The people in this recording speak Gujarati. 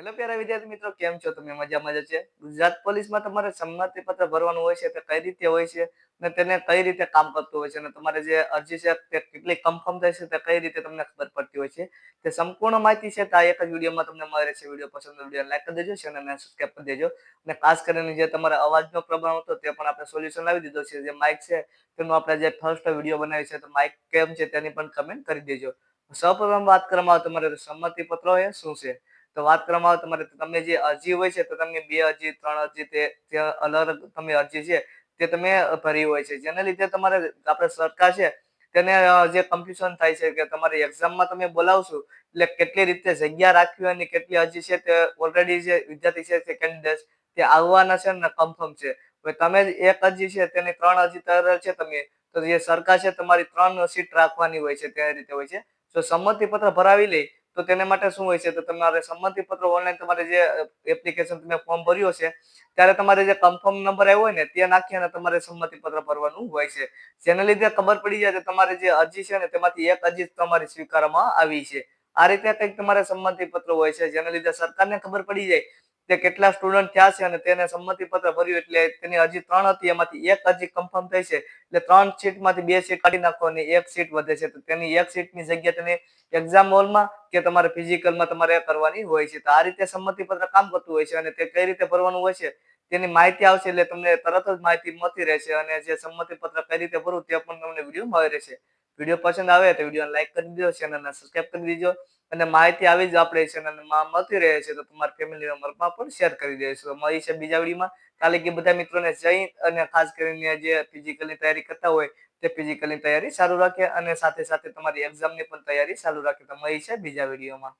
હેલો પ્યારા વિદ્યાર્થી મિત્રો, કેમ છો તમે? મજામાં જ છે. ગુજરાત પોલીસમાં તમારે સંમતિ પત્ર ભરવાનું હોય છે તે કઈ રીતે હોય છે અને તેને કઈ રીતે કામ કરતું હોય છે અને તમારે જે અરજી છે તે કેટલી કન્ફર્મ થાય છે તે કઈ રીતે તમને ખબર પડતી હોય છે તે સંપૂર્ણ માહિતી છે તે આ એક જ વિડીયોમાં તમને મળી રહેશે. વિડીયો પસંદ હોય વિડીયો લાઈક કરી દેજો, ચેનલને સબસ્ક્રાઇબ કરી દેજો અને ખાસ કરીને જે તમારા અવાજનો પ્રોબ્લેમ હતો તે પણ આપણે સોલ્યુશન લાવી દીધો છે. જે માઇક છે તેનું આપણે જે ફર્સ્ટ વિડીયો બનાવી છે તો માઇક કેમ છે તેની પણ કમેન્ટ કરી દેજો. સૌપ્રથમ વાત કરવામાં આવે તમારે સંમતિ પત્ર એ શું છે તો વાત કરવામાં આવે તમારે તમે જે અરજી હોય છે તો તમે 2 અરજી 3 અરજી તે અલગ અલગ તમે અરજી છે તે તમે ભરી હોય છે, જેના લીધે તમારે આપણે સરકાર છે તેને જે કન્ફ્યુઝન થાય છે કે તમારી એક્ઝામમાં તમે બોલાવશો એટલે કેટલી રીતે જગ્યા રાખવી અને કેટલી અરજી છે તે ઓલરેડી જે વિદ્યાર્થી છે તે કેન્ડિડેટ તે આવવાના છે ને કન્ફર્મ છે. હવે તમે એક અરજી છે તેની 3 અરજી તૈયાર છે તમે તો જે સરકાર છે તમારી 3 સીટ રાખવાની હોય છે તે રીતે હોય છે. જો સંમતિ પત્ર ભરાવી લે તો તેને માટે શું હોય છે તો તમારે સંમતિ પત્ર ઓનલાઈન તમારે જે એપ્લિકેશન તમે ફોર્મ ભર્યો છે ત્યારે તમારે જે કન્ફર્મ નંબર આવ્યો હોય ને તે નાખી અને તમારે સંમતિ પત્ર ભરવાનું હોય છે, જેના લીધે ખબર પડી જાય કે તમારી જે અરજી છે ને તેમાંથી એક અરજી તમારી સ્વીકારવામાં આવી છે. આ રીતે કંઈક તમારે સંમતિ પત્ર હોય છે, જેના લીધે સરકારને ખબર પડી જાય કે કેટલા સ્ટુડન્ટ થયા છે અને તેને સંમતિ પત્ર ભર્યું એટલે તેની અરજી 3 હતી એમાંથી એક અરજી કન્ફર્મ થઈ છે એટલે 3 સીટમાંથી 2 સીટ કાઢી નાખો અને એક સીટ વધે છે તો તેની એક સીટની જગ્યા તેને એક્ઝામ હોલમાં કે તમારે ફિઝિકલમાં તમારે કરવાની હોય છે. તો આ રીતે સંમતિ પત્ર કામ કરતું હોય છે અને તે કઈ રીતે ભરવાનું હોય છે તેની માહિતી આવશે એટલે તમને તરત જ માહિતી મળતી રહેશે અને જે સંમતિ પત્ર કઈ રીતે ભરવું તે પણ તમને વિડીયો મળી રહેશે. વિડીયો પસંદ આવે તો વિડીયોને લાઈક કરી દેજો, ચેનલને સબસ્ક્રાઇબ કરી દેજો અને માહિતી આવી જ આપણે ચેનલમાં મળતી રહે છે તો તમારા ફેમિલી મેમ્બરમાં પણ શેર કરી દેજો. તો મળી છે બીજા વિડીયોમાં. કાલે કે બધા મિત્રોને જઈ અને ખાસ કરીને જે ફિઝિકલની તૈયારી કરતા હોય તે ફિઝિકલની તૈયારી ચાલુ રાખે અને સાથે સાથે તમારી એક્ઝામની પણ તૈયારી ચાલુ રાખે. તો મળી છે બીજા વિડીયોમાં.